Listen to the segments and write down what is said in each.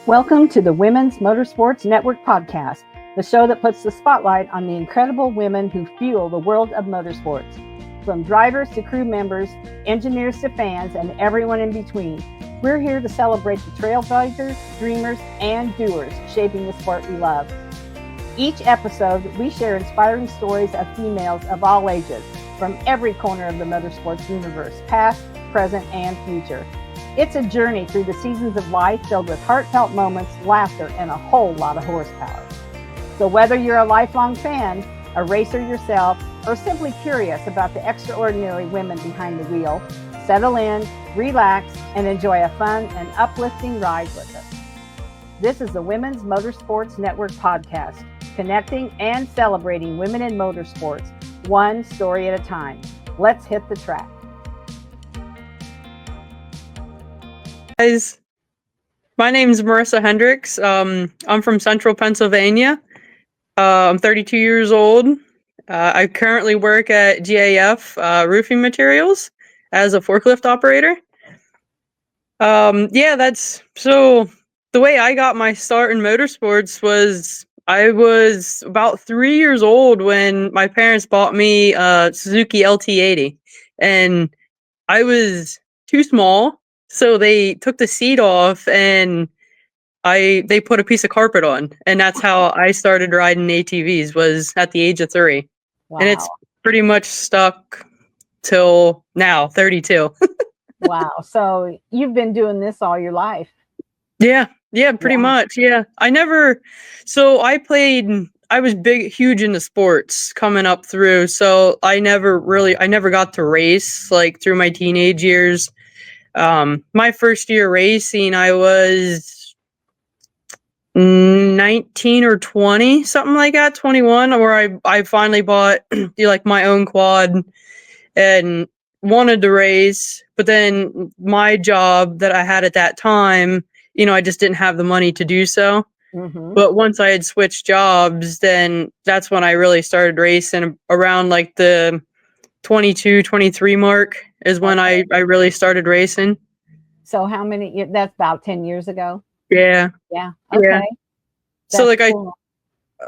Welcome to the Women's Motorsports Network podcast, the show that puts the spotlight on the incredible women who fuel the world of motorsports. From drivers to crew members, engineers to fans, and everyone in between, we're here to celebrate the trailblazers, dreamers, and doers shaping the sport we love. Each episode, we share inspiring stories of females of all ages, from every corner of the motorsports universe, past, present, and future. It's a journey through the seasons of life filled with heartfelt moments, laughter, and a whole lot of horsepower. So whether you're a lifelong fan, a racer yourself, or simply curious about the extraordinary women behind the wheel, settle in, relax, and enjoy a fun and uplifting ride with us. This is the Women's Motorsports Network podcast, connecting and celebrating women in motorsports, one story at a time. Let's hit the track. Guys, my name is Merisa Hendricks. I'm from Central Pennsylvania. I'm 32 years old. I currently work at GAF Roofing Materials as a forklift operator. That's so. The way I got my start in motorsports was I was about 3 years old when my parents bought me a Suzuki LT80, and I was too small. So they took the seat off and they put a piece of carpet on, and that's how I started riding ATVs, was at the age of 3. Wow. And it's pretty much stuck till now, 32. Wow. So you've been doing this all your life. Yeah, pretty much. Yeah. I was huge into sports coming up through. So I never got to race like through my teenage years. My first year racing, I was 19 or 20, something like that, 21, where I finally bought like my own quad and wanted to race. But then my job that I had at that time, I just didn't have the money to do so. Mm-hmm. But once I had switched jobs, then that's when I really started racing around like the 22, 23 mark is when I really started racing. So that's about 10 years ago? Yeah. Yeah. Okay. Yeah. So cool.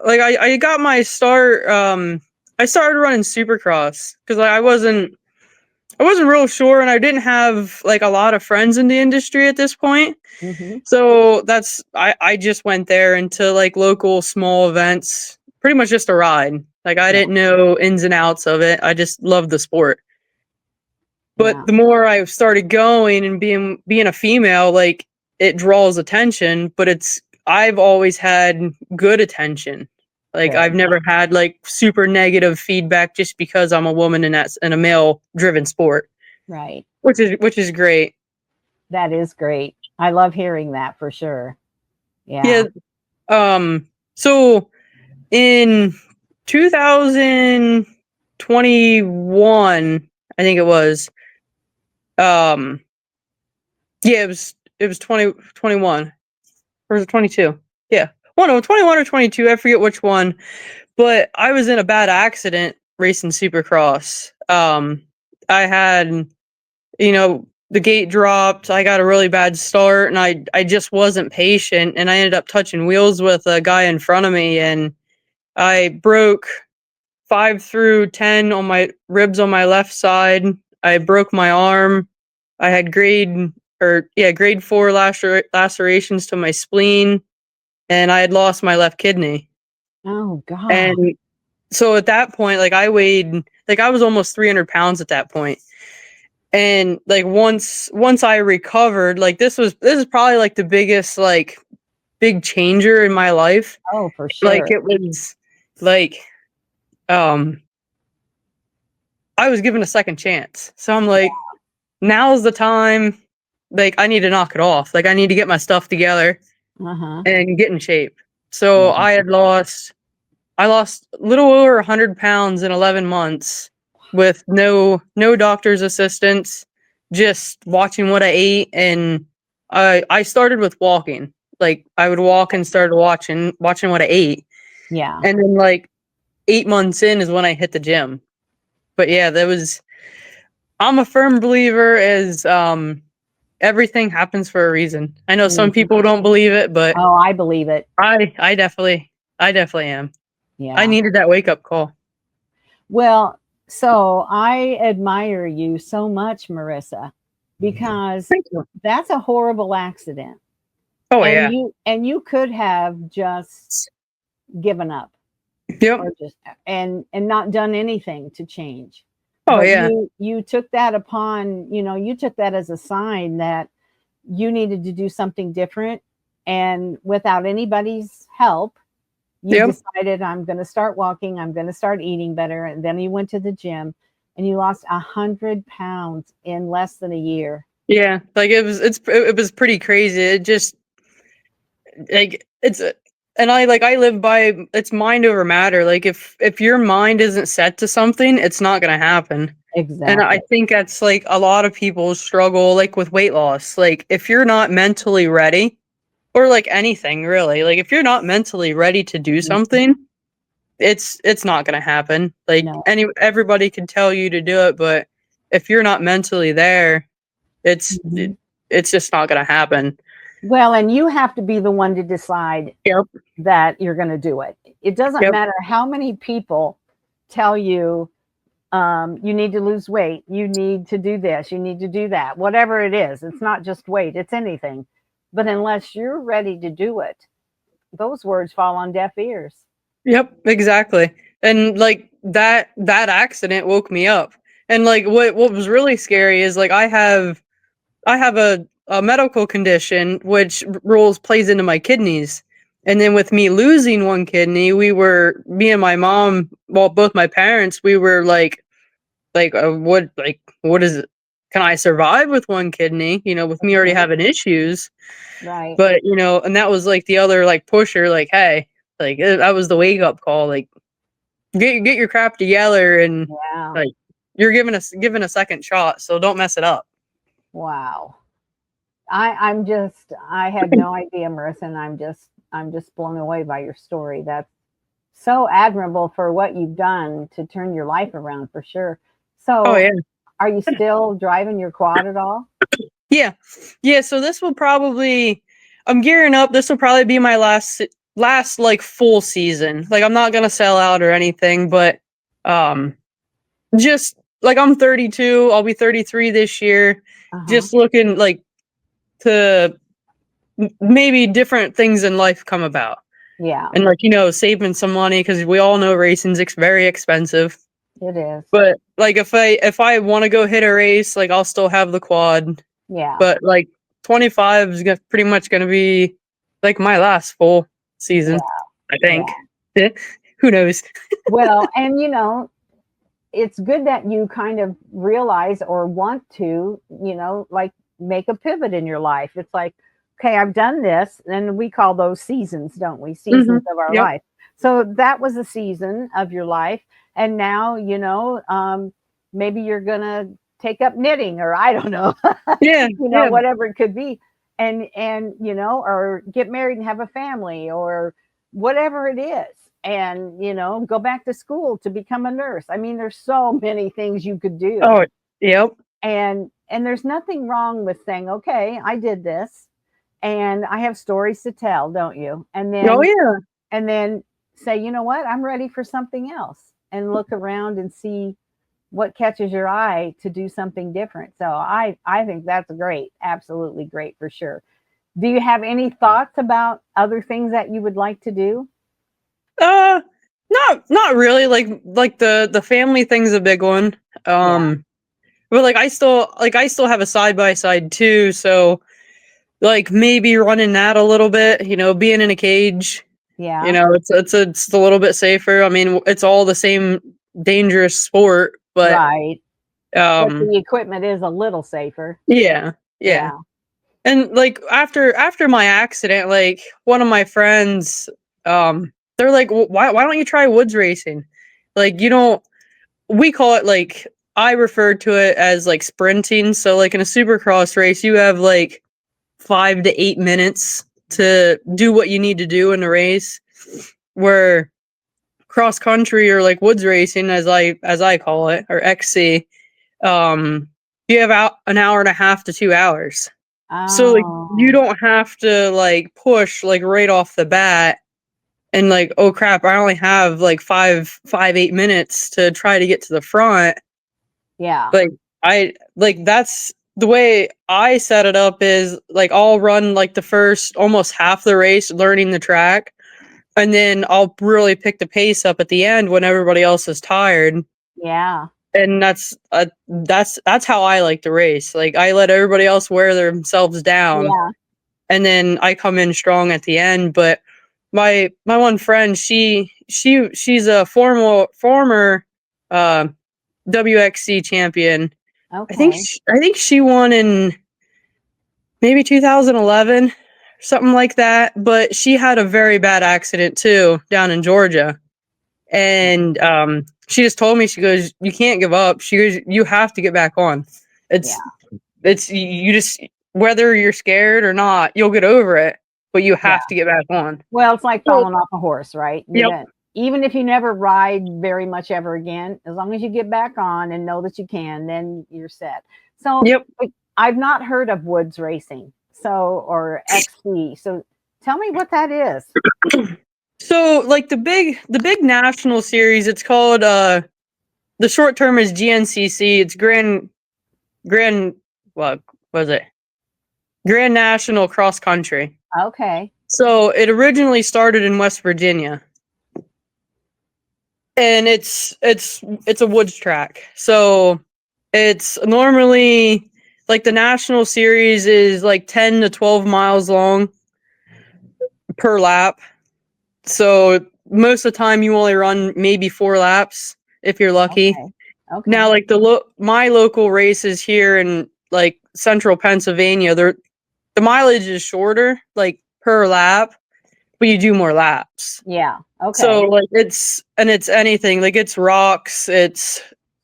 I got my start, I started running Supercross because I wasn't real sure, and I didn't have like a lot of friends in the industry at this point. Mm-hmm. So I just went there into like local small events, pretty much just a ride. Like I didn't know ins and outs of it. I just loved the sport. But the more I started going and being a female, like it draws attention, but I've always had good attention. Like I've never had like super negative feedback just because I'm a woman and that's in a male driven sport. Right. Which is great. That is great. I love hearing that for sure. Yeah. Yeah. So in 2021, I think it was, it was 2021, or was it 22? Yeah. Well, no, 21 or 22. I forget which one, but I was in a bad accident racing Supercross. I had, the gate dropped. I got a really bad start, and I just wasn't patient, and I ended up touching wheels with a guy in front of me, and I broke 5 through 10 on my ribs on my left side. I broke my arm. I had grade 4 lacerations to my spleen, and I had lost my left kidney. Oh God. And so at that point, like I was almost 300 pounds at that point. And like once I recovered, like this is probably like the biggest like big changer in my life. Oh, for sure. Like it was like I was given a second chance. So I'm like, now's the time. Like I need to knock it off. Like I need to get my stuff together and get in shape. So I lost a little over 100 pounds in 11 months with no doctor's assistance, just watching what I ate. And I started with walking. Like I would walk and started watching what I ate. Yeah. And then like 8 months in is when I hit the gym. But yeah, I'm a firm believer as everything happens for a reason. I know some Mhm. people don't believe it, but Oh, I believe it. I definitely am. I Yeah. needed that wake up call. Well, so I admire you so much, Marissa, because Thank you. that's a horrible accident. Oh And yeah. you could have just given up Yep. or just and not done anything to change. Oh But yeah. you took that upon, you took that as a sign that you needed to do something different, and without anybody's help, you Yep. decided, I'm going to start walking, I'm going to start eating better, and then you went to the gym and you lost 100 pounds in less than a year. Yeah. Like it was pretty crazy. It just like and I live by it's mind over matter. Like if your mind isn't set to something, it's not gonna happen. And I Exactly. think that's like a lot of people struggle like with weight loss. Like if you're not mentally ready, or like anything really, like if you're not mentally ready to do Mhm. something, it's not gonna happen. Like No. everybody can tell you to do it, but if you're not mentally there, it's Mhm. it's just not gonna happen. Well, and you have to be the one to decide Yep. that you're going to do it. It doesn't Yep. matter how many people tell you, you need to lose weight, you need to do this, you need to do that, whatever it is. It's not just weight, it's anything. But unless you're ready to do it, those words fall on deaf ears. Yep, exactly. And like that accident woke me up. And like what was really scary is like I have a medical condition which rules plays into my kidneys. And then with me losing one kidney, me and my mom, well both my parents, we were what is it? Can I survive with one kidney? You know, with me already Mhm. having issues. Right. But, and that was like the other like pusher like, hey, like that was the wake up call like get your crap together and Yeah. like you're given a second shot, so don't mess it up. Wow. I had no idea, Marissa, and I'm just blown away by your story. That's so admirable for what you've done to turn your life around for sure. Oh So, yeah. are you still driving your quad at all? Yeah. Yeah, so this will probably I'm gearing up. This will probably be my last like full season. Like I'm not going to sell out or anything, but um just like I'm 32, I'll be 33 this year. Uh-huh. Just looking like to maybe different things in life come about. Yeah, And like, saving some money because we all know racing's very expensive. it is. But like if I want to go hit a race, like I'll still have the quad. Yeah. But like 25 is pretty much going to be like my last full season, Yeah. I Yeah. think. Who knows? Well, and it's good that you kind of realize or want to, like make a pivot in your life. It's like, okay, I've done this, and we call those seasons, don't we? Hmm. Seasons of our Yep. life. So that was a season of your life, and now maybe you're gonna take up knitting, or I don't know, Yeah. Yeah. whatever it could be, and or get married and have a family, or whatever it is, and go back to school to become a nurse. I mean, there's so many things you could do, Oh, yep. and there's nothing wrong with saying, okay, I did this, and I have stories to tell, don't you? and Oh then yeah. and then say, you know what, I'm ready for something else, and look around and see what catches your eye to do something different. So I think that's great, absolutely great, for sure. Do you have any thoughts about other things that you would like to do? Uh, not really. Like the family thing's a big one. Yeah. But like I still have a side by side too. So like maybe running that a little bit. Being in a cage. Yeah. It's a little bit safer. I mean, it's all the same dangerous sport, but Right. But um, the equipment is a little safer. yeah, yeah. Yeah. And like after my accident, like one of my friends, they're like, why don't you try woods racing? Like you don't. We call it like I refer to it as like sprinting. So like in a supercross race, you have like 5 to 8 minutes to do what you need to do in the race. Where cross country or like woods racing, as I call it, or XC, you have out an hour and a half to 2 hours. So like you Oh, don't have to like push like right off the bat and like, oh crap, I only have like 8 minutes to try to get to the front. yeah, Like I like that's the way I set it up is like I'll run like the first almost half the race learning the track, and then I'll really pick the pace up at the end when everybody else is tired. yeah, And that's how I like to race. Like I let everybody else wear themselves down, yeah. and then I come in strong at the end. But my one friend, she's a former uh, WXC champion. Okay. I think she won in maybe 2011, something like that. But she had a very bad accident too down in Georgia, and she just told me, she goes, "You can't give up." She goes, "You have to get back on. Yeah. It's you just whether you're scared or not, you'll get over it, but you Yeah. have to get back on." Well, it's like So, falling off a horse, right? You yep, don't, even if you never ride very much ever again, as long as you get back on and know that you can, then you're set. So yep. like, I've not heard of woods racing, so or XC. So tell me what that is. So like the big national series, it's called the short term is GNCC. It's Grand what was it? Grand National Cross Country. Okay. So it originally started in West Virginia, and it's a woods track. So it's normally like the national series is like 10 to 12 miles long per lap. So most of the time you only run maybe 4 laps if you're lucky. Okay. Now Okay. like my local races here in like central Pennsylvania, the mileage is shorter like per lap, but you do more laps. Yeah. So Okay. like it's anything, like it's rocks, it's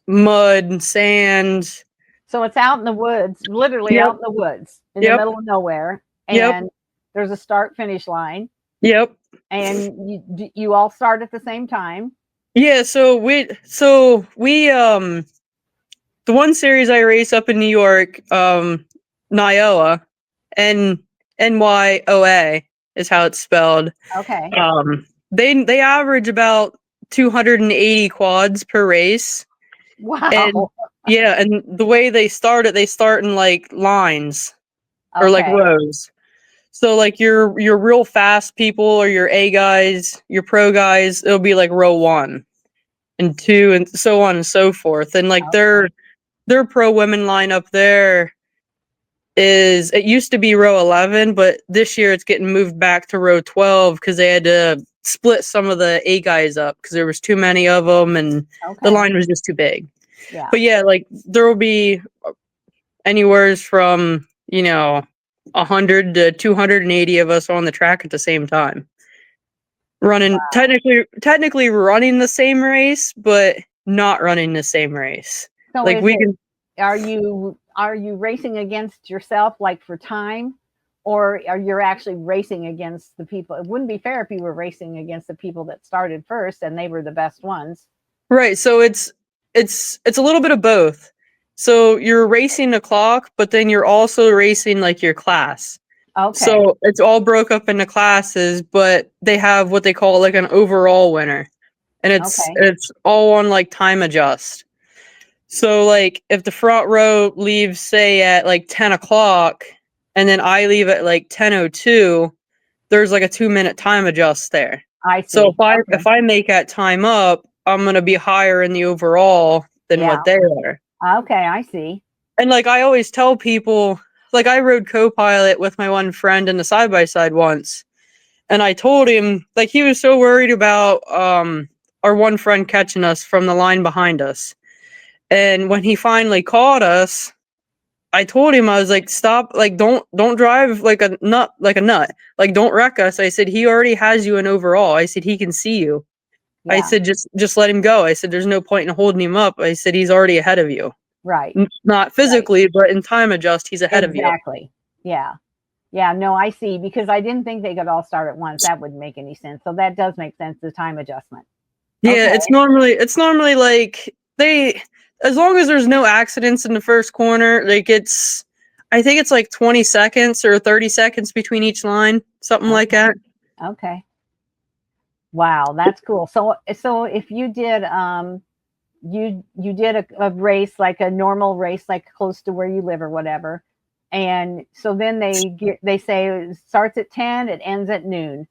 mud, sand. So it's out in the woods, literally Yep. out in the woods, in the Yep. middle of nowhere, Yep. and there's a start finish line, Yep. and you all start at the same time. Yeah, so we the one series I race up in New York, Nyoa, N NYOA is how it's spelled. Okay. They average about 280 quads per race. And Wow. yeah, and the way they start in like lines or like Okay. rows. So like your real fast people or your A guys, your pro guys, it'll be like row 1 and 2 and so on and so forth. And like Okay. their pro women lineup there is, it used to be row 11, but this year it's getting moved back to row 12 because they had to split some of the A guys up because there was too many of them and the Okay. line was just too big. Yeah. But yeah, like there will be anywhere from 100 to 280 of us on the track at the same time, running technically running the same race, but not running the same race. So Like is we it, can. are you racing against yourself like for time, or are you actually racing against the people? It wouldn't be fair if you were racing against the people that started first and they were the best ones. Right, so it's a little bit of both. So you're racing the clock, but then you're also racing like your class. Okay. So it's all broke up into classes, but they have what they call like an overall winner. And Okay. it's all on like time adjust. So like if the front row leaves say at like 10 o'clock and then I leave at like 10:02, there's like a 2 minute time adjust there. I So see. Okay. if I make that time up, I'm gonna be higher in the overall than Yeah. what they are. Okay. I see. And like I always tell people, like I rode co-pilot with my one friend in the side by side once, and I told him like he was so worried about our one friend catching us from the line behind us. And when he finally caught us, I told him, I was like, stop, like don't drive like a nut, like don't wreck us. I said he already has you in overall. I said he can see you. I Yeah. said just let him go. I said there's no point in holding him up. I said he's already ahead of you. Right. Not Right. physically, but in time adjust, he's ahead of you. Exactly. Yeah. Yeah. No, I see. Because I didn't think they could all start at once. That wouldn't make any sense. So that does make sense. The time adjustment. Yeah, Okay. it's normally like they, as long as there's no accidents in the first corner, like it's, I think it's like 20 seconds or 30 seconds between each line, something like that. Okay. Wow, that's cool. So if you did you did a race, like a normal race, like close to where you live or whatever, and so then they say it starts at 10, it ends at noon,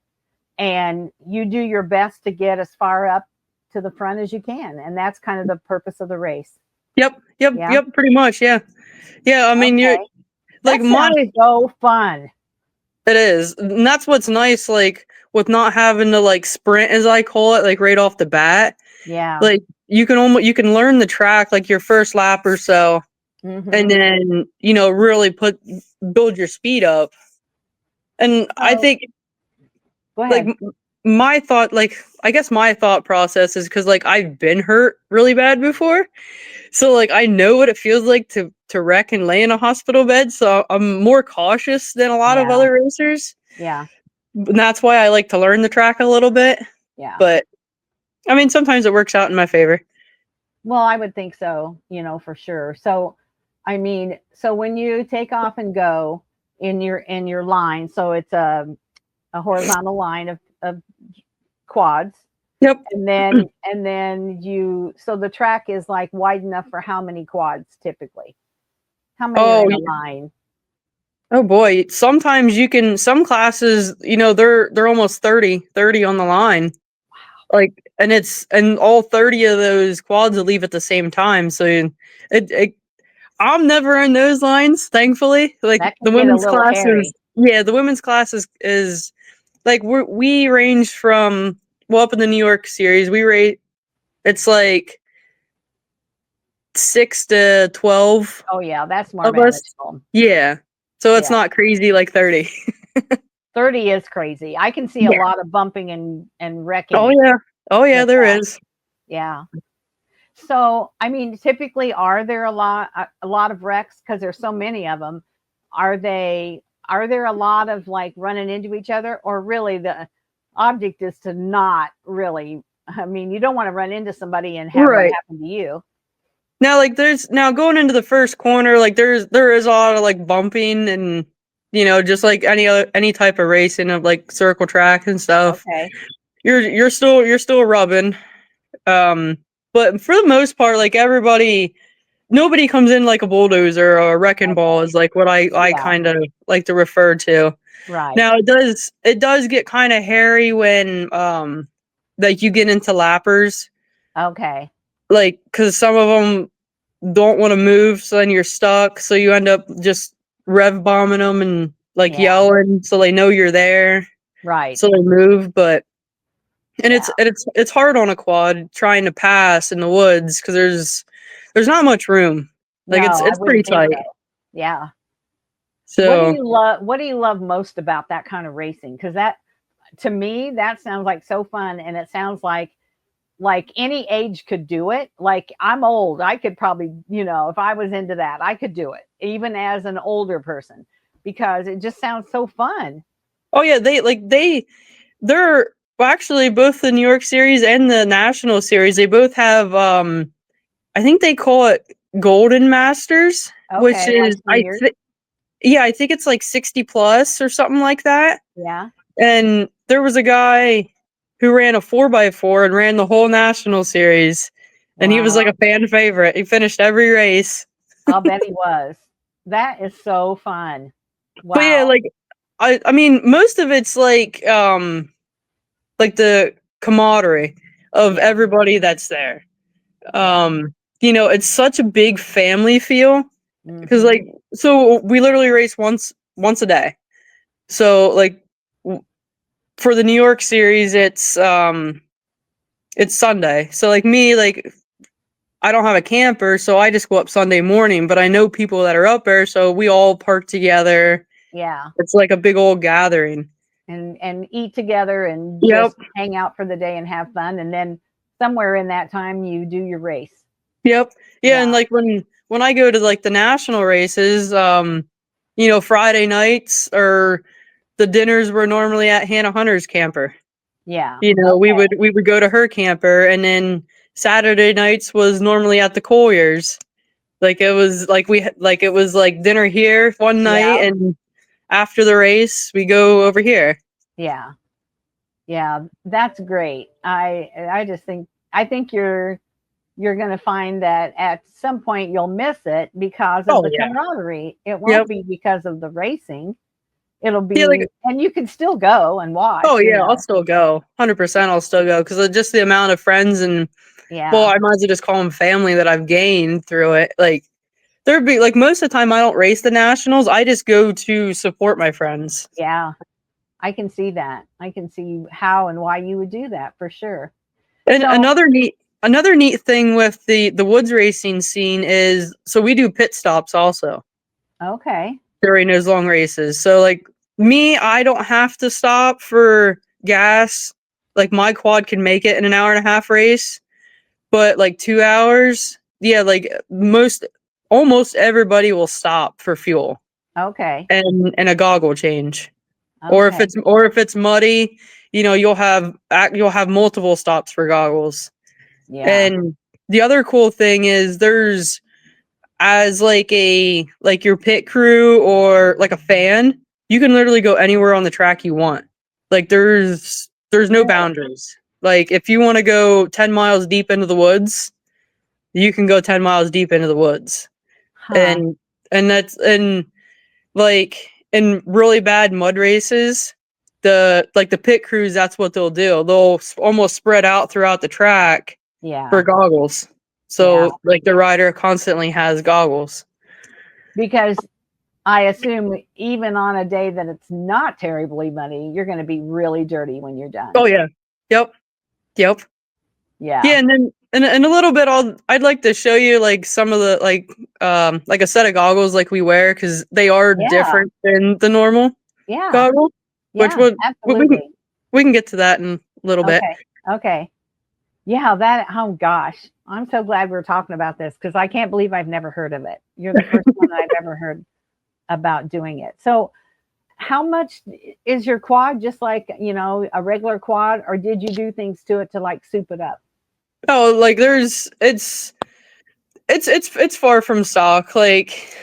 and you do your best to get as far up to the front as you can, and that's kind of the purpose of the race. Yep, Yeah. pretty much, yeah. Yeah, I mean, you're Okay. like That sounds so fun. it is. And that's what's nice, like with not having to like sprint, as I call it, like right off the bat. Yeah. Like you can learn the track like your first lap or so, and Mhm. then really build your speed up. And I So think go like ahead. my thought, like I guess my thought process is because like I've been hurt really bad before, so like I know what it feels like to wreck and lay in a hospital bed. So I'm more cautious than a lot of Yeah. other racers, Yeah. and that's why I like to learn the track a little bit. Yeah. But I mean, sometimes it works out in my favor. Well, I would think so, for sure. So, I mean, so when you take off and go in your line, so it's a horizontal line of quads, Yep. and then you so the track is like wide enough for how many quads typically? How many are Oh, in a line? oh boy. Sometimes some classes, they're almost 30 on the line. Like, and all 30 of those quads will leave at the same time. So it I'm never in those lines, thankfully. Like That the can get a women's little class hairy. the women's class is like we range from, well, up in the New York series, we rate it's like 6 to 12 Oh yeah, that's more of us. manageable. Yeah. So it's Yeah. not crazy like 30. 30 is crazy. I can see a Yeah. lot of bumping and Oh wrecking yeah. Oh yeah, with there that. is. Yeah. So, I mean, typically, are there a lot of wrecks because there's so many of them? Are there a lot of like running into each other, or really the object is to not really? I mean, you don't want to run into somebody and have that Right. happen to you. Now, like, there's now going into the first corner, like, there is a lot of like bumping and just like any type of racing of like circle track and stuff. Okay. You're still rubbing, um, but for the most part, like nobody comes in like a bulldozer or a wrecking ball Okay. is like what I Yeah. kind of like to refer to. Right. Now it does get kind of hairy when like you get into lappers, Okay. like because some of them don't want to move, so then you're stuck. So you end up just rev bombing them and like Yeah. yelling, so they know you're there, Right. so they move. But and Yeah. it's hard on a quad trying to pass in the woods because there's not much room. Like No, I it's pretty wouldn't think tight. so. Yeah. So What do you love most about that kind of racing? Because that to me that sounds like so fun, and it sounds like any age could do it. Like I'm old, I could probably, if I was into that, I could do it even as an older person because it just sounds so fun. oh yeah, they're well, actually both the New York series and the national series. They both have I think they call it Golden Masters, which Okay, like is seniors. yeah, I think it's like 60 plus or something like that. Yeah. And there was a guy who ran a 4x4 and ran the whole national series. And he was like Wow. a fan favorite. He finished every race. I'll bet he was. That is so fun. But yeah, Wow. like I mean most of it's like the camaraderie of Yeah. everybody that's there. Yeah. It's such a big family feel because Mhm. like so we literally race once a day. So like for the New York series, it's Sunday. So like me, like I don't have a camper, so I just go up Sunday morning. But I know people that are up there, so we all park together. Yeah. It's like a big old gathering. And eat together and Yep, just hang out for the day and have fun, and then somewhere in that time you do your race. yep, yeah. Yeah. And like when I go to like the national races, Friday nights or the dinners were normally at Hannah Hunter's camper. Yeah. We would go to her camper, and then Saturday nights was normally at the Colliers. Like it was like dinner here one night, Yeah. and after the race we go over here. Yeah. Yeah. That's great. I just think you're going to find that at some point you'll miss it because of Oh the yeah. camaraderie. It won't Yep. be because of the racing. It'll Yeah, be, like and you can still go and watch, oh you yeah, I'll know. still go. 100% I'll still go because just the amount of friends and well, Yeah. I might as well just call them family that I've gained through it. Like there'd be like most of the time I don't race the nationals. I just go to support my friends. Yeah. I can see that. I can see how and why you would do that for sure. And So, another neat thing with the woods racing scene is so we do pit stops also okay. during those long races. So like me, I don't have to stop for gas. Like my quad can make it in an hour and a half race, but like 2 hours, yeah, like almost everybody will stop for fuel Okay. and a goggle change. Okay. Or if it's muddy, you'll have multiple stops for goggles. Yeah. And the other cool thing is there's as like your pit crew or like a fan, you can literally go anywhere on the track you want. Like there's no Really? boundaries. Like if you want to go 10 miles deep into the woods, you can go 10 miles deep into the woods. Huh. And and like in really bad mud races, the pit crews, that's what they'll do. They'll almost spread out throughout the track for Yeah. goggles. Yeah. So like the rider constantly has goggles. Because I assume even on a day that it's not terribly muddy, you're going to be really dirty when you're done. Oh yeah. Yep. Yep. Yeah. Yeah, and then in a little bit I'd like to show you like some of the like a set of goggles like we wear cuz they are Yeah. different than the normal Yeah. goggle, which Yeah. Absolutely. we can get to that in a little bit. Okay. Okay. Yeah, that oh gosh. I'm so glad we're talking about this because I can't believe I've never heard of it. You're the first one I've ever heard about doing it. So, how much is your quad just like, a regular quad or did you do things to it to like soup it up? Oh, like there's it's far from stock. Like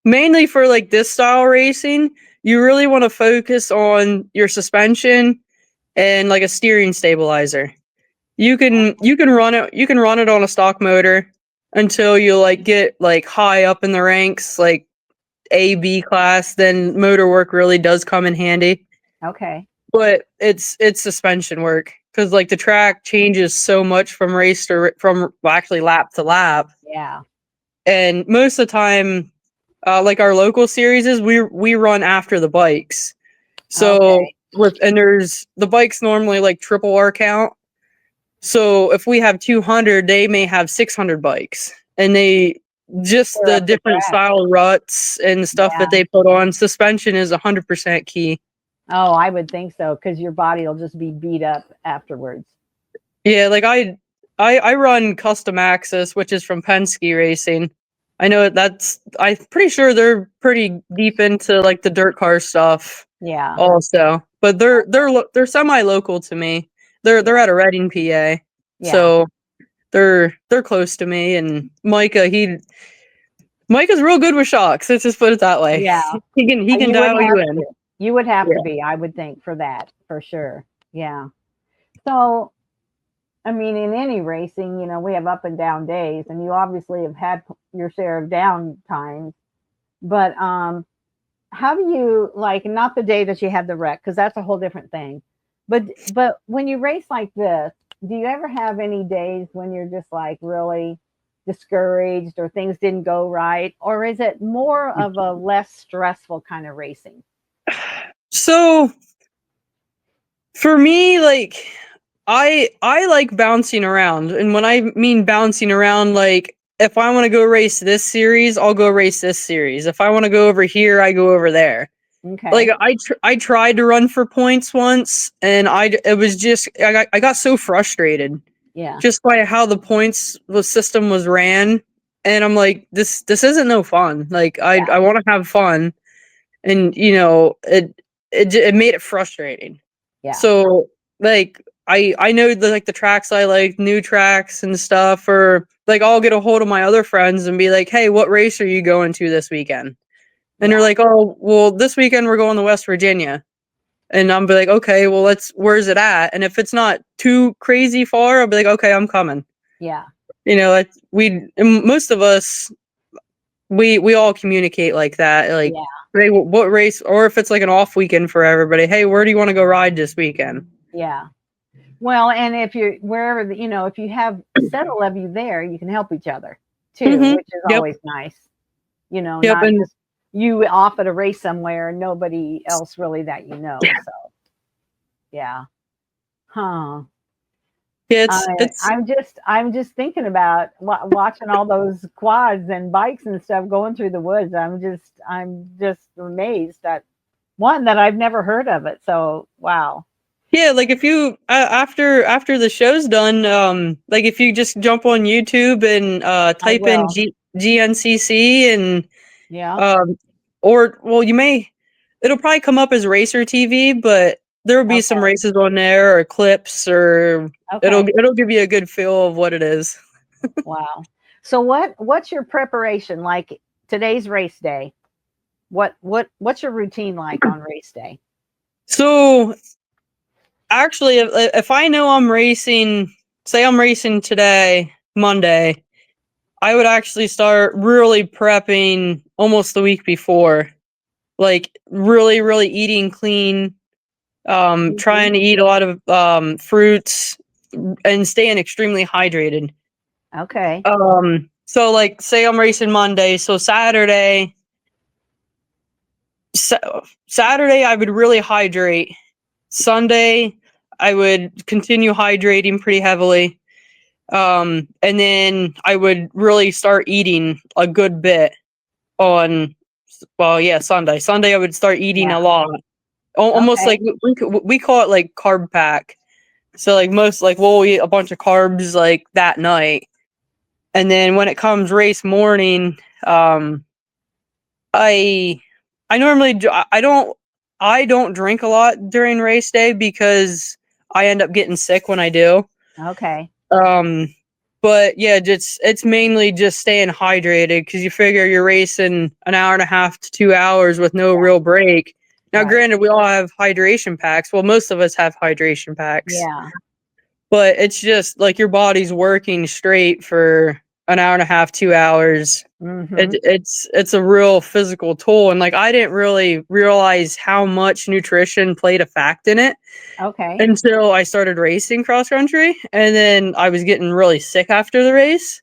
mainly for like this style racing, you really want to focus on your suspension and like a steering stabilizer. You can run it on a stock motor until you like get like high up in the ranks, like A B class, then motor work really does come in handy. Okay. But it's suspension work because like the track changes so much from well, actually lap to lap, Yeah. and most of the time, like our local series is we run after the bikes. So Okay. there's the bikes normally like triple our count. So if we have 200, they may have 600 bikes, and they just Clear the up the different track. style ruts and stuff that Yeah. they put on. Suspension is 100% key. Oh, I would think so because your body will just be beat up afterwards. Yeah, like I run Custom Axis, which is from Penske Racing. I know I'm pretty sure they're pretty deep into like the dirt car stuff Yeah. also, but they're semi-local to me. They're out of Reading, PA, Yeah. so they're close to me. And Micah's real good with shocks. Let's just put it that way. Yeah. He can You would dial you have in. to. You would have Yeah. to be, I would think, for that, for sure. Yeah. So, I mean, in any racing, we have up and down days, and you obviously have had your share of down times. But how do you like not the day that you had the wreck because that's a whole different thing. But when you race like this, do you ever have any days when you're just like really discouraged or things didn't go right, or is it more of a less stressful kind of racing? So for me, like I like bouncing around, and when I mean bouncing around, like if I want to go race this series, I'll go race this series. If I want to go over here, I go over there. Like Okay. I tried to run for points once, and it was just I got so frustrated Yeah. just by how the system was ran, and I'm like this isn't no fun. Like Yeah. I want to have fun, and it made it frustrating. Yeah. So like I know the tracks I like, new tracks and stuff, or like I'll get a hold of my other friends and be like, hey, what race are you going to this weekend? And they're like, oh, well, this weekend we're going to West Virginia. And I'm be like, okay, well, where's it at? And if it's not too crazy far, I'll be like, okay, I'm coming. Yeah. Most of us, we all communicate like that. Like, Yeah. hey, what race, or if it's like an off weekend for everybody, hey, where do you want to go ride this weekend? Yeah. Well, and if you're wherever, if you have several of you there, you can help each other too, Mm-hmm. which is Yep. always nice. Yep. Not And just you off at a race somewhere and nobody else really that you know. So, yeah. Huh. yeah, it's I'm just thinking about watching all those quads and bikes and stuff going through the woods. I'm just amazed at one that I've never heard of it. So, wow. yeah, like if you after the show's done, like if you just jump on YouTube and I type in will. GNCC and Yeah. um it'll probably come up as Racer TV, but there will be some Okay. races on there or clips, or Okay. it'll give you a good feel of what it is. Wow. So what's your preparation like today's race day? What's your routine like on race day? So actually, if I know I'm racing, say I'm racing today, Monday, I would actually start really prepping almost the week before. Like really, really eating clean, Mhm. trying to eat a lot of fruits and staying extremely hydrated. Okay. So like say I'm racing Monday, so Saturday I would really hydrate. Sunday I would continue hydrating pretty heavily. And then I would really start eating a good bit on, well, yeah, Sunday. Sunday I would start eating Yeah. a lot. Almost Okay. like we call it like carb pack. So like most like we'll eat a bunch of carbs like that night. And then when it comes race morning, I I normally I don't drink a lot during race day because I end up getting sick when I do. Okay. Um, but yeah, it's mainly just staying hydrated because you figure you're racing an hour and a half to 2 hours with no Yeah. real break. Now, Right. granted, we all have hydration packs. Well, most of us have hydration packs, Yeah. but it's just like your body's working straight for an hour and a half, 2 hours. Mhm. It's a real physical toll, and like I didn't really realize how much nutrition played a fact in it Okay. until I started racing cross country, and then I was getting really sick after the race,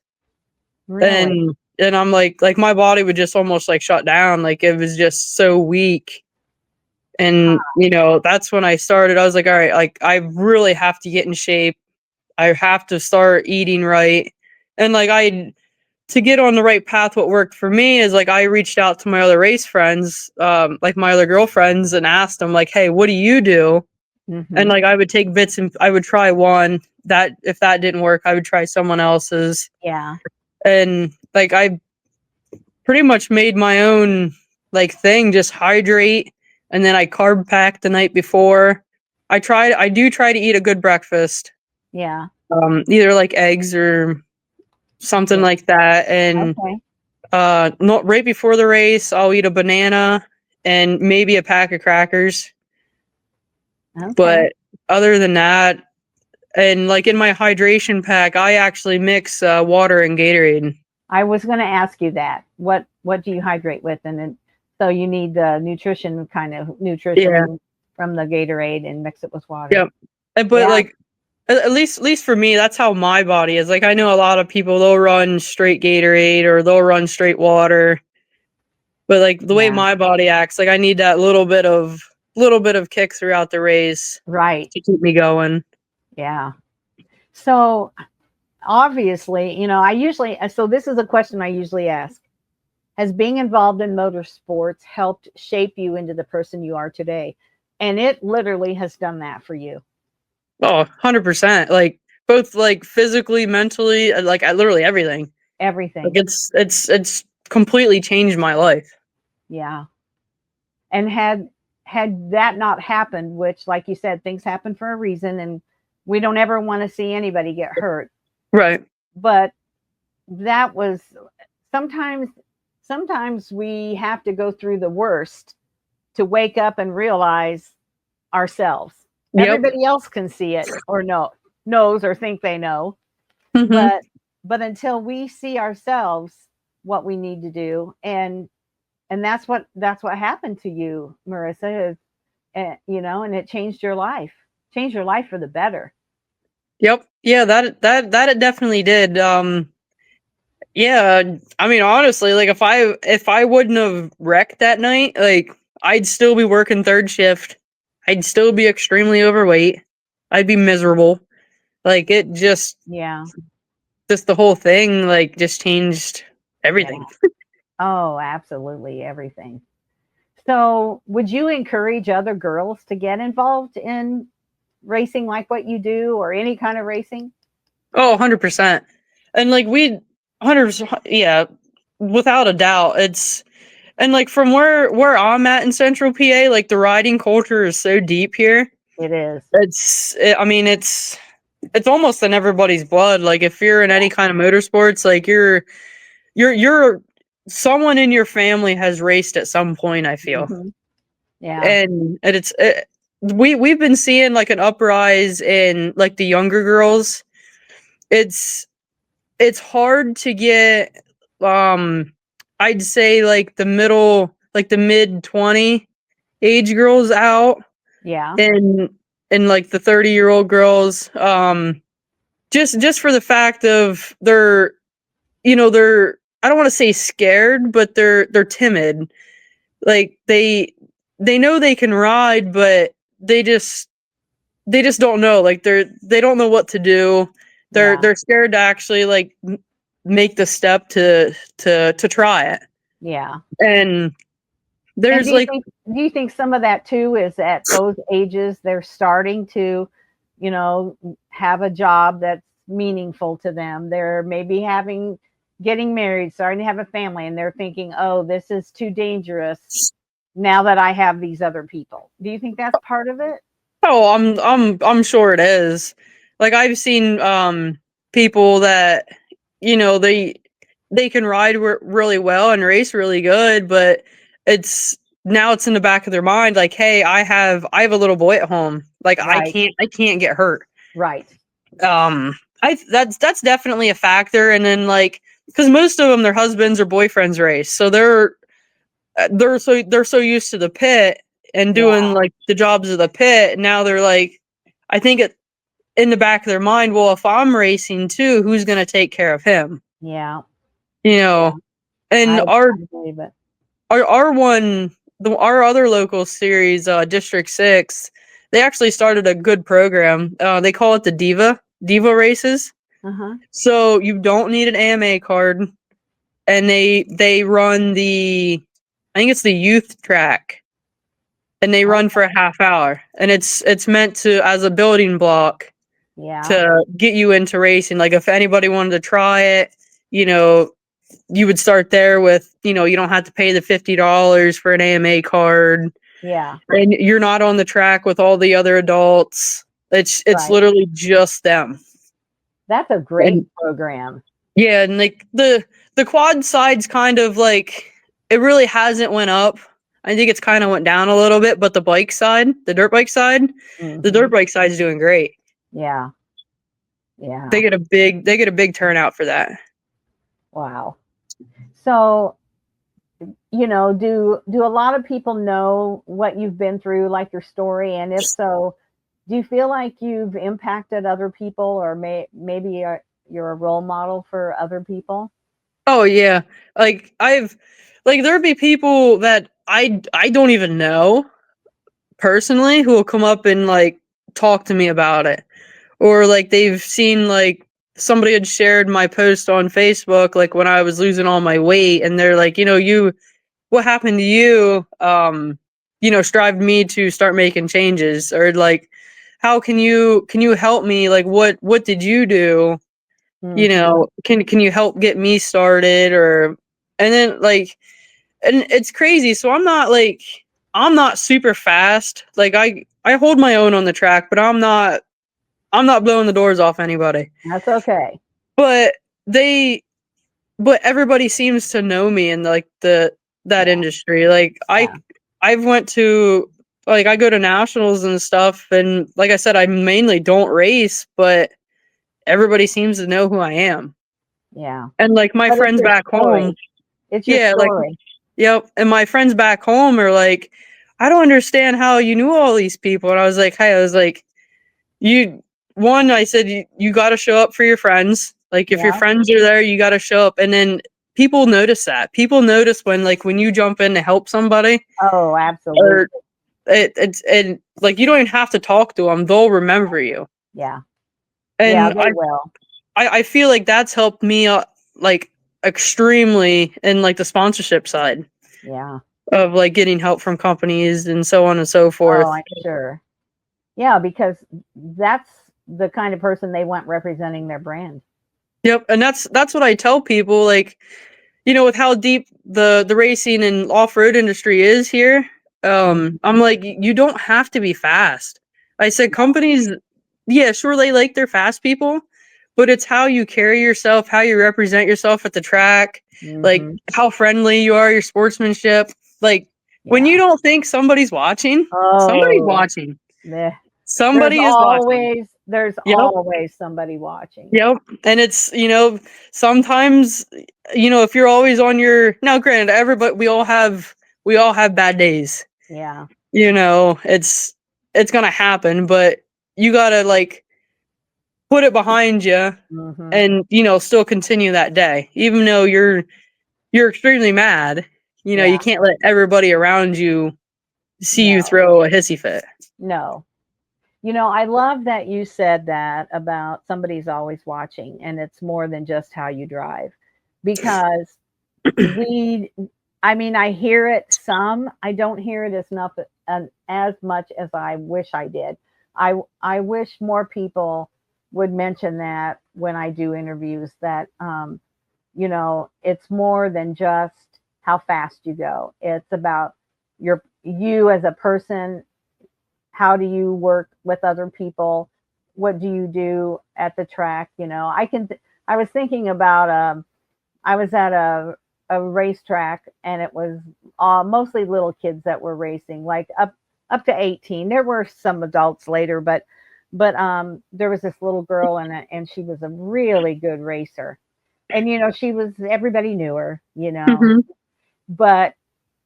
Really? and I'm like my body would just almost like shut down, like it was just so weak. And Huh. that's when I started. I was like, all right, like I really have to get in shape. I have to start eating right, and like I to get on the right path. What worked for me is like I reached out to my other race friends, like my other girlfriends, and asked them like, hey, what do you do? And Mhm. like I would take bits and I would try one that if that didn't work, I would try someone else's. Yeah. And like I pretty much made my own like thing, just hydrate and then I carb pack the night before. I do try to eat a good breakfast. Yeah. Either like eggs or something Yeah. like that. And Okay. not right before the race, I'll eat a banana and maybe a pack of crackers. Okay. But other than that, and like in my hydration pack, I actually mix water and Gatorade. I was going to ask you that. What do you hydrate with? And then so you need the Yeah, nutrition from the Gatorade and mix it with water. yep. But Yeah. like at least for me, that's how my body is. Like I know a lot of people they'll run straight Gatorade or they'll run straight water. But like the way Yeah. my body acts, like I need that little bit of kick throughout the race Right. to keep me going. Yeah. So obviously, so this is a question I usually ask. Has being involved in motorsports helped shape you into the person you are today? And it literally has done that for you. Oh, 100%. Like both like physically, mentally, like literally everything. Like Everything. it's completely changed my life. Yeah. And had that not happened, which like you said, things happen for a reason and we don't ever want to see anybody get hurt. Right. But that was sometimes we have to go through the worst to wake up and realize ourselves. Yep. Everybody else can see it or knows or think they know. Mm-hmm. But until we see ourselves what we need to do, and that's what happened to you, Merisa, you know, and it changed your life for the better. Yep. Yeah, that it definitely did. Yeah, I mean, honestly, like if I wouldn't have wrecked that night, like I'd still be working third shift. I'd still be extremely overweight. I'd be miserable. Like it just the whole thing like just changed everything. Yeah. Oh, absolutely everything. So, would you encourage other girls to get involved in racing like what you do or any kind of racing? Oh, 100%. And like 100%, yeah, without a doubt. And like from where I'm at in Central PA, like the riding culture is so deep here. It is. I mean, it's almost in everybody's blood. Like if you're in any kind of motorsports, like you're someone in your family has raced at some point, I feel. Mm-hmm. Yeah. And we've been seeing like an uprise in like the younger girls. It's hard to get I'd say like the mid 20 age girls out. Yeah. And like the 30-year-old girls just for the fact of they're I don't want to say scared, but they're timid. Like they know they can ride, but they just don't know. Like they don't know what to do. They're scared to actually like make the step to try it. Yeah. And there's do you think some of that too is at those ages they're starting to, you know, have a job that's meaningful to them? They're maybe getting married, starting to have a family, and they're thinking, "Oh, this is too dangerous now that I have these other people." Do you think that's part of it? Oh, I'm sure it is. Like I've seen people that they can ride really well and race really good, but it's in the back of their mind like, hey, I have a little boy at home. Like Right. I can't get hurt. Right. That's definitely a factor. And then like because most of them their husbands or boyfriends race, so they're so used to the pit and doing like the jobs of the pit. Now they're like, I think in the back of their mind, well, if I'm racing too, who's going to take care of him? Yeah. You know, and I believe it. our other local series, District 6, they actually started a good program. They call it the Diva races. Uh-huh. So you don't need an AMA card, and they run I think it's the youth track, and they run for a half hour, and it's meant to as a building block to get you into racing. Like if anybody wanted to try it, you would start there with, you don't have to pay the $50 for an AMA card. Yeah. And you're not on the track with all the other adults. It's Right. literally just them. That's a great program. Yeah, and like the quad side's kind of like it really hasn't went up. I think it's kind of went down a little bit, but the bike side, the dirt bike side, the dirt bike side's doing great. Yeah. Yeah. They get a big turnout for that. Wow. So, do a lot of people know what you've been through, like your story? And if so, do you feel like you've impacted other people, or maybe you're a role model for other people? Oh yeah. Like there'd be people that I don't even know personally who will come up and like talk to me about it. Or like they've seen like somebody had shared my post on Facebook like when I was losing all my weight, and they're like, what happened to you strived me to start making changes, or like how can you help me, like what did you do? Can you help get me started? And then like, and it's crazy. So I'm not super fast. Like I hold my own on the track, but I'm not I'm not blowing the doors off anybody. That's okay. But they but everybody seems to know me in like that Yeah. industry. Like Yeah. I've went to like I go to nationals and stuff, and like I said, I mainly don't race, but everybody seems to know who I am. Yeah. And like my But it's friends your back home, story. It's your yeah, like story. yep, and my friends back home are like, I don't understand how you knew all these people. And I was like, hey, I was like, you one, I said you got to show up for your friends. Like if your Yeah. friends are there, you got to show up. And then people notice that. People notice when like when you jump in to help somebody, Oh, absolutely. or it's and like you don't even have to talk to them; they'll remember you. Yeah. Yeah, And they will. I feel like that's helped me like extremely in like the sponsorship side Yeah. of like getting help from companies and so on and so Oh, forth. I'm sure. Yeah, because that's the kind of person they want representing their brand. Yep, and that's what I tell people. Like, you know, with how deep the racing and off road industry is here, I'm like, you don't have to be fast. I said companies, yeah, sure they like their fast people, but it's how you carry yourself, how you represent yourself at the track, like Mm-hmm. how friendly you are, your sportsmanship. Like when Yeah. you don't think somebody's watching, somebody's Oh, watching. meh. Somebody is watching. There's Yep. always somebody watching. Yep. And it's, you know, sometimes, you know, if you're always on your now granted, everybody we all have bad days. Yeah. You know, it's gonna happen, but you gotta like put it behind you Mm-hmm. and, you know, still continue that day. Even though you're extremely mad, you know, Yeah. you can't let everybody around you see you No. throw a hissy fit. No. I love that you said that about somebody's always watching, and it's more than just how you drive. Because we I mean, I hear it some, I don't hear it as much as I wish I did. I wish more people would mention that when I do interviews, that it's more than just how fast you go. It's about you as a person. How do you work with other people? What do you do at the track? I was thinking about I was at a racetrack, and it was mostly little kids that were racing, like up to 18. There were some adults later, but there was this little girl, and she was a really good racer. And she was, everybody knew her, Hmm. but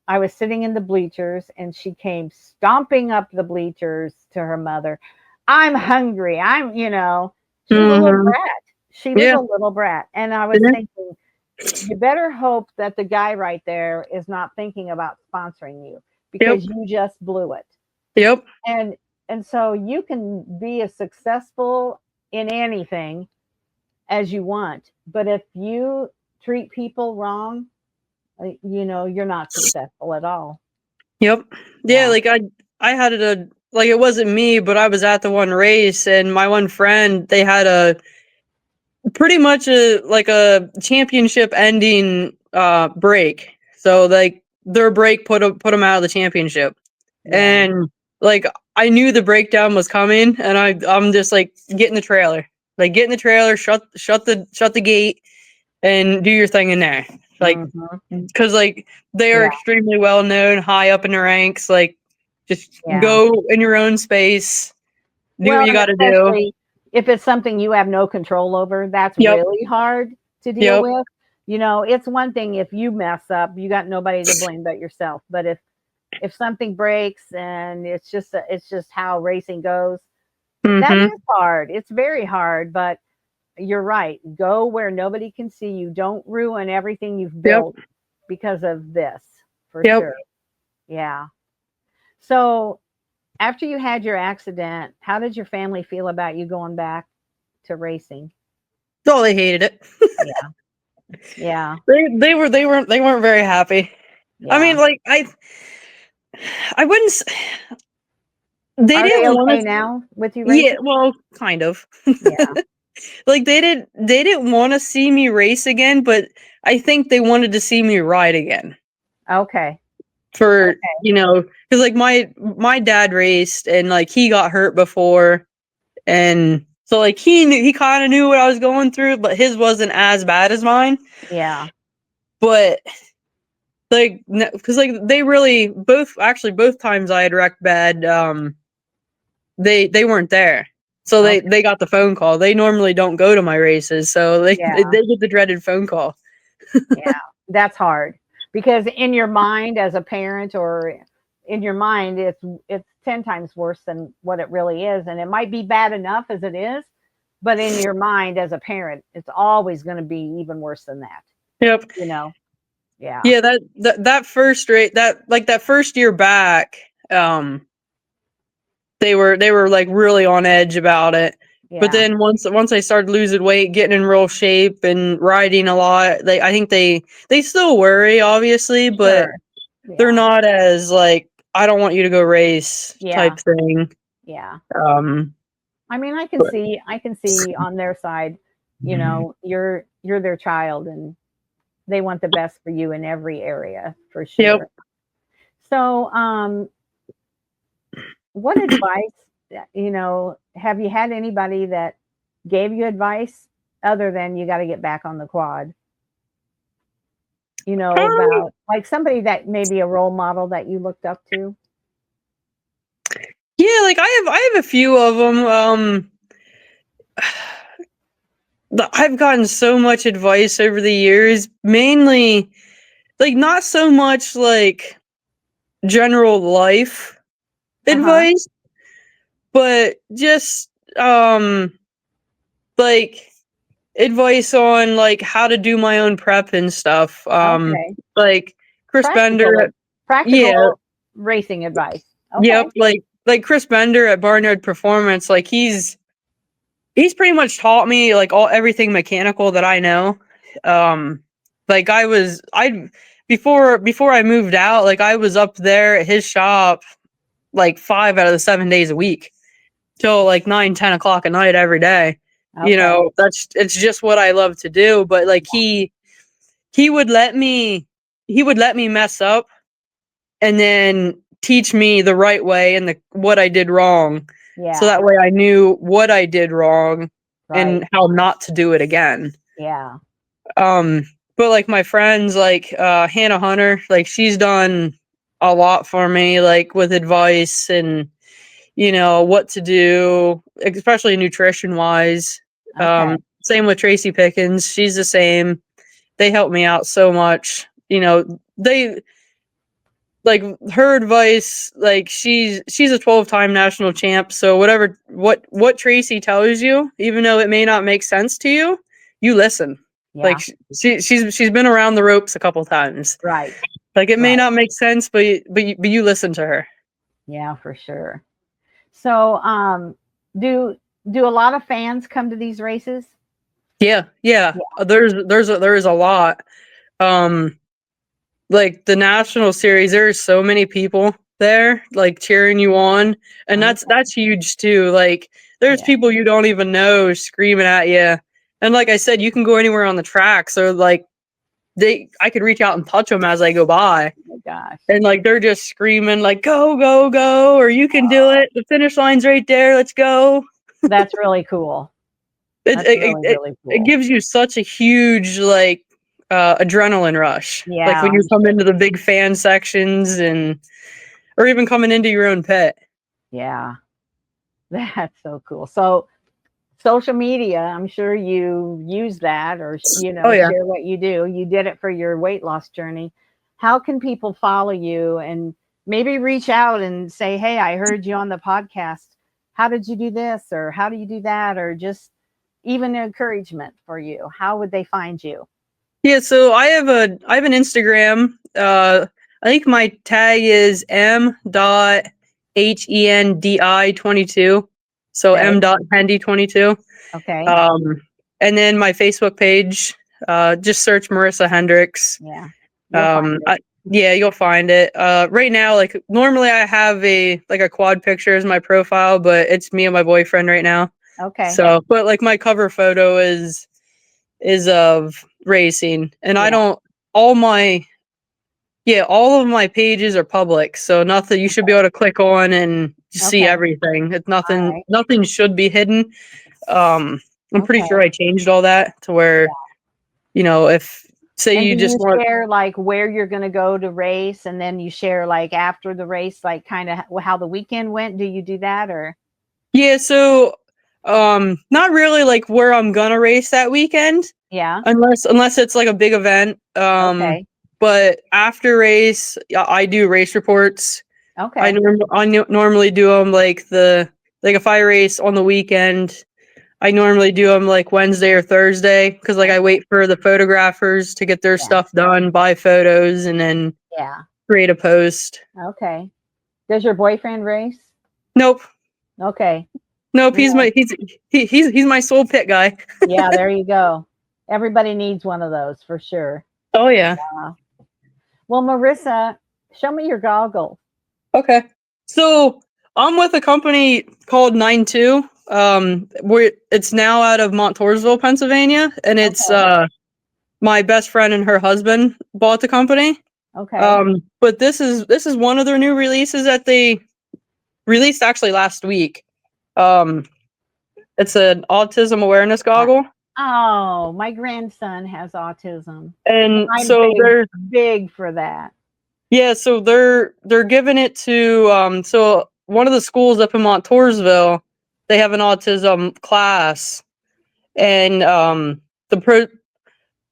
I was sitting in the bleachers, and she came stomping up the bleachers to her mother. I'm hungry. She was a little Hmm. brat. She was Yeah. a little brat. And I was Yeah. thinking, you better hope that the guy right there is not thinking about sponsoring you, Yep. because you just blew it. Yep. And so you can be as successful in anything as you want, but if you treat people wrong, you're not successful at all. Yep. Yeah, Yeah. like I had a like it wasn't me, but I was at the one race and my one friend, they had a pretty much a like a championship ending break. So like their break put them out of the championship. Yeah. And like I knew the breakdown was coming and I'm just like get in the trailer. Like get in the trailer, shut the gate and do your thing in there. Like Mhm. because like they are Yeah. extremely well known, high up in the ranks. Like just Yeah. go in your own space, do what Well, you and got to do. especially if it's something you have no control over, that's Yep, really hard to deal yep, with. It's one thing if you mess up, you got nobody to blame but yourself. But if something breaks, and it's just how racing goes, that mm-hmm, is hard. It's very hard, but you're right. Go where nobody can see you. Don't ruin everything you've yep, built because of this, for yep. sure. Yeah. So, after you had your accident, how did your family feel about you going back to racing? Oh, they hated it. Yeah. Yeah. They weren't very happy. I Yeah. mean, like I wouldn't. They Are they didn't want okay to. now with you Yeah, racing? well, kind of. Yeah. Like they didn't want to see me race again, but I think they wanted to see me ride again. Okay. For Okay. you know, because like my dad raced and like he got hurt before, and So like he kind of knew what I was going through, but his wasn't as bad as mine. Yeah. But like, because like they really both times I had wrecked bad, they weren't there. So Okay. they got the phone call. They normally don't go to my races, so they Yeah. get the dreaded phone call. Yeah. That's hard because in your mind as a parent or in your mind it's 10 times worse than what it really is, and it might be bad enough as it is, but in your mind as a parent it's always going to be even worse than that, Yep. you know. Yeah. Yeah, that first rate, that first year back, they were like really on edge about it. But Yeah. then once I started losing weight, getting in real shape, and riding a lot, I think they still worry, obviously, but Sure. they're Yeah. not as like, I don't want you to go race Yeah. type thing. Yeah. Um, I mean, but I can see on their side, you know, you're their child and they want the best for you in every area for yep. sure. So, what advice, you know, have you had anybody that gave you advice other than you got to get back on the quad? You know, Um, about like somebody that maybe a role model that you looked up to? yeah, like I have a few of them. I've gotten so much advice over the years, mainly like not so much like general life Uh-huh. advice, but just like advice on like how to do my own prep and stuff. Okay. Like Chris Bender, Practical yeah, practical racing advice. Okay. yep, like Chris Bender at Barnyard Performance, like he's pretty much taught me like everything mechanical that I know. Um, like I before I moved out, like I was up there at his shop like 5 out of the 7 days a week till like 9, 10 o'clock at night every day. You Okay. know, it's just what I love to do. But like he would let me he would let me mess up and then teach me the right way and the what I did wrong. So Yeah. that way I knew what I did wrong Right. and how not to do it again. Yeah. Um, but like my friends, like Hannah Hunter, like she's done a lot for me, like with advice and what to do, especially nutrition wise. Okay. Same with Tracy Pickens, she's the same. They help me out so much. They like her advice, like she's a 12-time national champ, so whatever what Tracy tells you, even though it may not make sense to you, you listen. Like Yeah. she's been around the ropes a couple times. Right. Like it may Right. not make sense, but you listen to her. Yeah, for sure. So, do do a lot of fans come to these races? Yeah, yeah. Yeah. There's a lot. Um, like the national series, there's so many people there, like cheering you on, and Okay. that's huge too. Like there's Yeah. people you don't even know screaming at you, and like I said, you can go anywhere on the track, so like I could reach out and touch them as I go by, Oh my gosh. and like they're just screaming like go go go, or you can do Oh, it. The finish line's right there. Let's go. that's really cool. It That's it really, it, really it cool. gives you such a huge like adrenaline rush. Like Yeah, when you I'm come sure. into the big fan sections and or even coming into your own pit. Yeah, that's so cool. So, social media, I'm sure you use that or, you Oh know, yeah. share what you do. You did it for your weight loss journey. How can people follow you and maybe reach out and say, "Hey, I heard you on the podcast. How did you do this?" or "How do you do that?" or just even encouragement for you? How would they find you? Yeah, so I have an Instagram. I think my tag is m.hendi22. So Okay. m.hendy22. Okay. Um and then my Facebook page, just search Merisa Hendricks. Yeah. You'll Um, find it. I, yeah, you'll find it. Right now, like normally I have a quad picture as my profile, but it's me and my boyfriend right now. Okay. So, but like my cover photo is of racing, and I Yeah. don't all of my pages are public, so nothing you should be Okay. able to click on and see Okay. everything. It's All nothing right. nothing should be hidden. I'm pretty Okay. sure I changed all that to Yeah. where, if say And you do just you want, share like where you're going to go to race, and then you share like after the race, like kind of how the weekend went? Do you do that or? yeah, so not really like where I'm gonna race that weekend, Yeah. unless it's like a big event. Okay. But after race, I do race reports. Okay. Normally do them like if I race on the weekend, I normally do them like Wednesday or Thursday because like I Okay. wait for the photographers to get their Yeah. stuff done, buy photos, and then Yeah. create a post. Okay. Does your boyfriend race? Nope, Okay. nope. Yeah. He's my sole pit guy. Yeah, there you go. Everybody needs one of those for sure. Oh yeah. Well, Marissa, show me your goggles. Okay. So I'm with a company called 92. Where it's now out of Montoursville, Pennsylvania, and it's Okay. my best friend and her husband bought the company. Okay. But this is one of their new releases that they released actually last week. Um, it's an autism awareness Uh, goggle, Oh, my grandson has autism. and I'm so big, they're big for that. yeah, so they're giving it to so one of the schools up in Montoursville, they have an autism class, and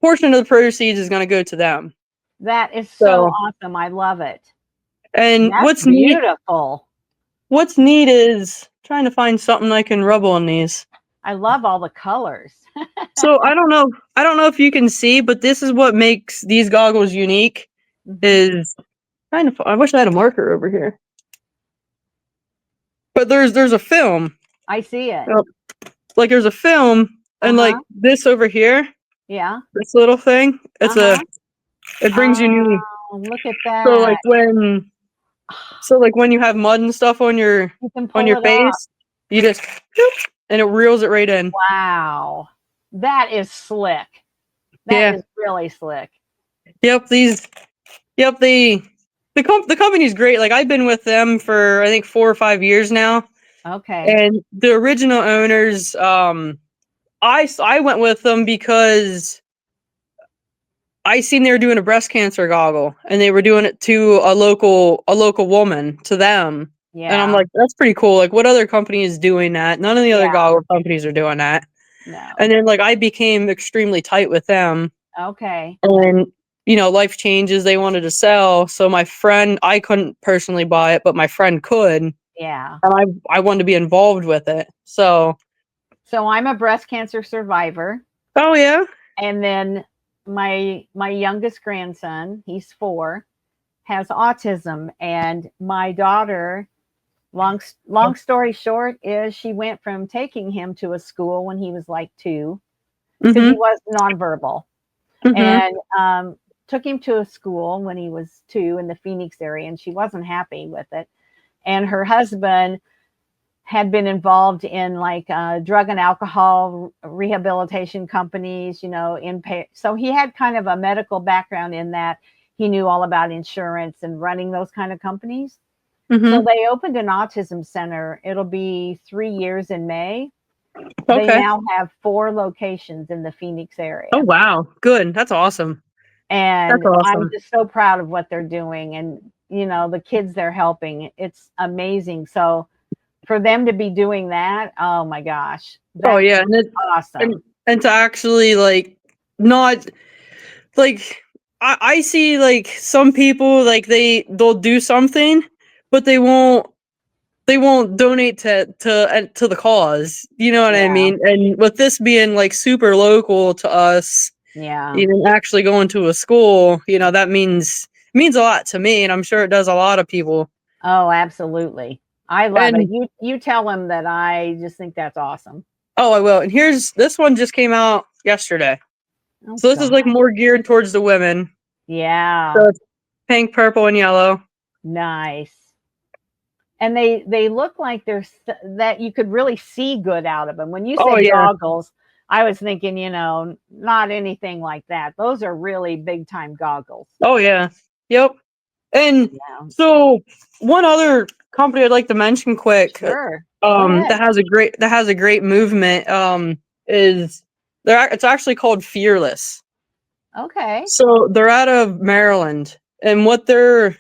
portion of the proceeds is going to go to them. That is so So, awesome. I love it. and That's beautiful. what's neat is trying to find something I can rub on these. I love all the colors. So I don't know if you can see, but this is what makes these goggles unique. Mhm. Is I wish I had a marker over here, but there's a film. I see it. Oh, like there's a film, and like Uh-huh. this over here, Yeah. this little thing. Uh-huh. It brings you new. Oh, look at So that. like when you have mud and stuff You can on pull your it off. face, you just and it reels it right in. Wow. That is slick. That Yeah. is really slick. Yep. Yep. The company's great. Like I've been with them for I think 4 or 5 years now, Okay. and the original owners. I went with them because I seen they were doing a breast cancer goggle, and they were doing it to a local woman to them. And I'm Yeah. like, that's pretty cool. Like, what other company is doing that? None of the other Yeah. goggle companies are doing that. No. And then like I became extremely tight with them, Okay. and life changes. They wanted to sell, so my friend, I couldn't personally buy it, but my friend could, and Yeah. I wanted to be involved with it. So, So I'm a breast cancer survivor. oh yeah, And then my youngest grandson, he's 4, has autism, and my daughter, long story short, is she went from taking him to a school when he was like 2 because he mhm, was nonverbal, mhm, and took him to a school when he was 2 in the Phoenix area, and she wasn't happy with it. And her husband had been involved in like drug and alcohol rehabilitation companies, so he had kind of a medical background in that. He knew all about insurance and running those kind of companies. So mhm. they opened an autism center. It'll be 3 years in May. They Okay. now have 4 locations in the Phoenix Oh area. wow, good. That's awesome. That's And I'm awesome. just so proud of what they're doing, and the kids they're helping. It's amazing. So for them to be doing that, oh my gosh, Oh that's yeah, and awesome. and to actually like not like I see like some people like they'll do something, but they won't donate to the cause. You know what I Yeah, mean? And with this being like super local to us, yeah. actually going to a school, that means a lot to me, and I'm sure it does a lot of people. Oh, absolutely. I love it. And You tell them that I just think that's awesome. oh, I will. And here's this one just came out yesterday. Oh So this is God. like more geared towards the women. Yeah, So it's pink, purple, and yellow. nice. And they look like that you could really see good out of them. When you Oh said yeah. goggles, I was thinking, not anything like that. Those are really big time goggles. Oh yeah. Yep. And Yeah. so one other company I'd like to mention quick, Sure. Go ahead. that has a great movement, is it's actually called Fearless. Okay. So they're out of Maryland, and what their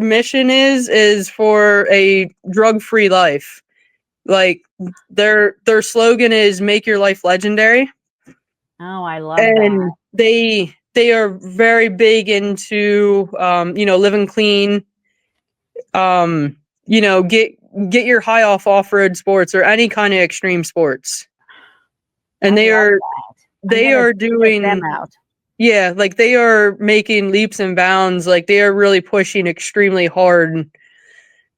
mission is for a drug-free life. Like their slogan is "Make your life legendary," Oh, I love that. and they are very big into living clean, get your high off road sports or any kind of extreme sports, and I they love are that. I'm they gonna are check them doing. out. Yeah, like they are making leaps and bounds. Like they are really pushing extremely hard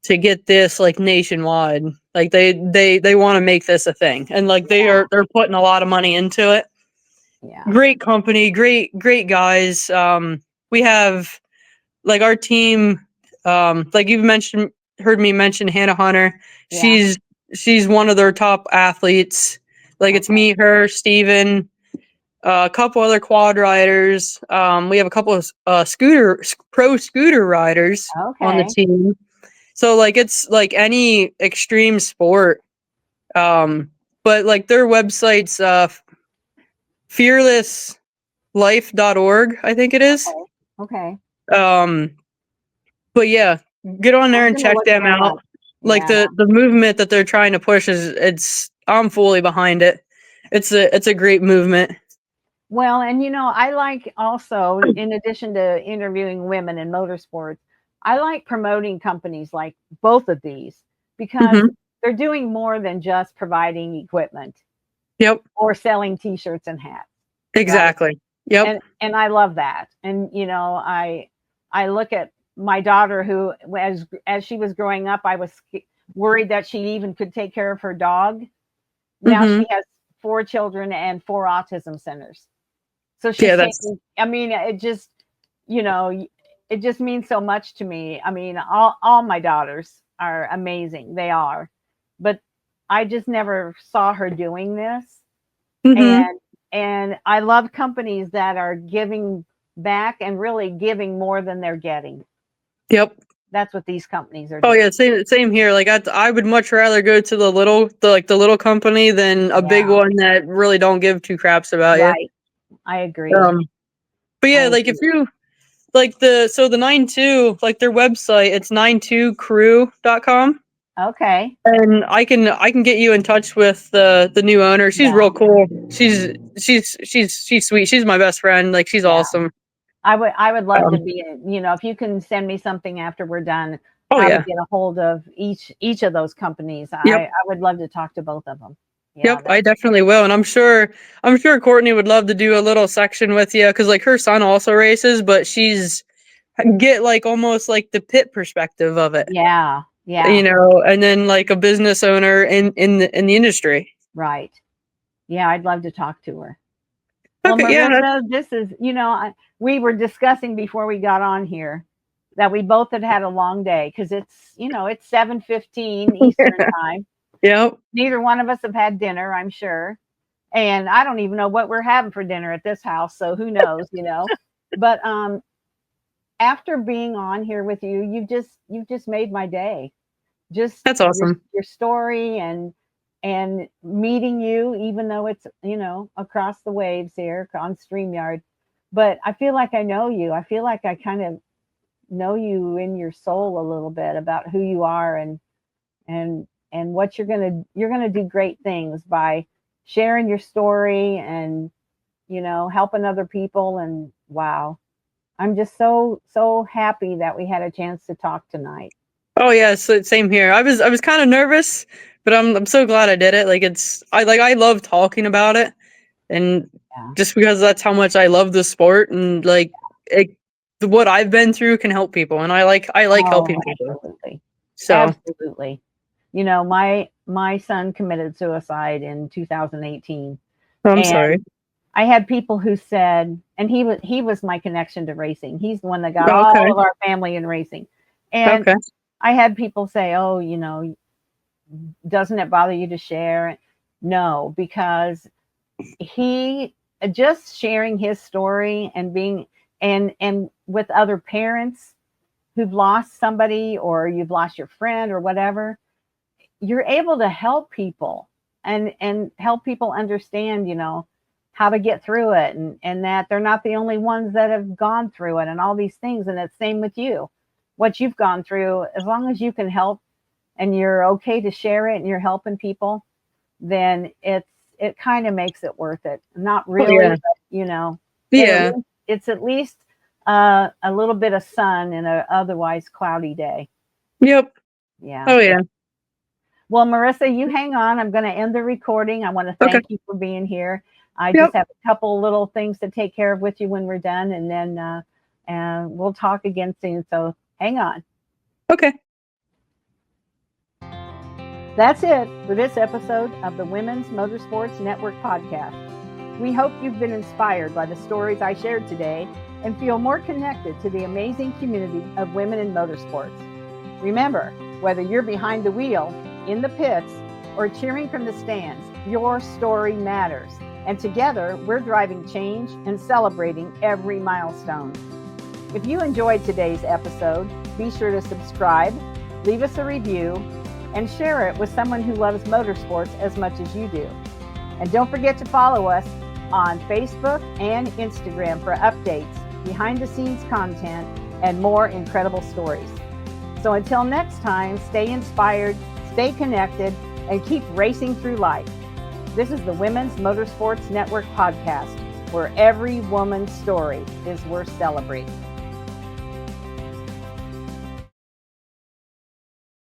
to get this like nationwide. Like they want to make this a thing, and like they're putting a lot of money into it. Yeah. Great company, great guys. We have like our team. Like you've heard me mention Hannah Hunter. Yeah. She's one of their top athletes. Like it's Okay. me, her, Steven, a couple other quad riders. We have a couple of pro scooter riders on the Okay. team. So like it's like any extreme sport. But like their website's fearlesslife.org, I think it is. Okay. Okay. Um, but yeah, get on there I'm and gonna check look them them out. up. Like Yeah. the movement that they're trying to push is I'm fully behind it. It's a great movement. Well, and I like also, in addition to interviewing women in motorsports, I like promoting companies like both of these because Hmm. they're doing more than just providing equipment Yep. or selling t-shirts and hats, right? Exactly. Yep. And I love that. And I look at my daughter who as she was growing up, I was worried that she even could take care of her dog. Now Hmm. she has 4 children and 4 autism centers. So Yeah, she's that's taking, I mean, you know, it just means so much to me. I mean, all my daughters are amazing. They are. But I just never saw her doing this. hmm. And I love companies that are giving back and really giving more than they're getting. Yep. That's what these companies are Oh yeah, doing. same here. Like I would much rather go to the little company than a big Yeah, one that really don't give two craps about you. right. I agree. Um, but I yeah, like if agree. you like the 92, like their website, it's 92crew.com. Okay. And I can get you in touch with the new owner. She's Yeah. real cool. She's sweet. She's my best friend. Like she's Yeah. awesome. I would love to Um, be, if you can send me something after we're done, oh how to yeah. get a hold of each of those companies. Yep. I would love to talk to both of them. Yeah, Yep, that I definitely will, and I'm sure Courtney would love to do a little section with you because like her son also races, but she's get like almost like the pit perspective of it, yeah, yeah, and then like a business owner in the industry. right. Yeah, I'd love to talk to her. Well, Okay, yeah, Marissa, this is, we were discussing before we got on here that we both had a long day because it's 7:15 Eastern time. yep. Neither one of us have had dinner, I'm sure. And I don't even know what we're having for dinner at this house, so who knows. But after being on here with you, you've just made my day. Just That's your awesome. your story and meeting you, even though it's across the waves here on StreamYard. But I feel like I know you. I feel like I kind of know you in your soul a little bit about who you are and what you're gonna do great things by sharing your story and helping other people. And wow, I'm just so happy that we had a chance to talk tonight. Oh yeah, so same here. I was kind of nervous, but I'm so glad I did it. Like I love talking about it, and Yeah. just because that's how much I love the sport, and like it, what I've been through can help people, and I like Oh, helping people. absolutely. So Absolutely. My son committed suicide in 2018, I'm sorry. and I had people who said, and he was my connection to racing. He's the one that got all Okay. of our family in racing. And Okay. I had people say, "Oh, doesn't it bother you to share?" No, because he just sharing his story and being and with other parents who've lost somebody, or you've lost your friend or whatever, you're able to help people and help people understand, how to get through it, and that they're not the only ones that have gone through it and all these things. And it's same with you, what you've gone through. As long as you can help and you're okay to share it and you're helping people, then it kind of makes it worth it. Not really, yeah. but, Yeah. it's at least a little bit of sun in an otherwise cloudy day. Yep. Yeah. Oh yeah. Well, Merisa, you hang on. I'm going to end the recording. I want to Okay. thank you for being here. I Yep. just have a couple little things to take care of with you when we're done, and then and we'll talk again soon. So hang on. Okay. That's it for this episode of the Women's Motorsports Network podcast. We hope you've been inspired by the stories I shared today and feel more connected to the amazing community of women in motorsports. Remember, whether you're behind the wheel, in the pits, or cheering from the stands, your story matters. And together, we're driving change and celebrating every milestone. If you enjoyed today's episode, be sure to subscribe, leave us a review, and share it with someone who loves motorsports as much as you do. And don't forget to follow us on Facebook and Instagram for updates, behind-the-scenes content, and more incredible stories. So until next time, stay inspired, stay connected, and keep racing through life. This is the Women's Motorsports Network podcast, where every woman's story is worth celebrating.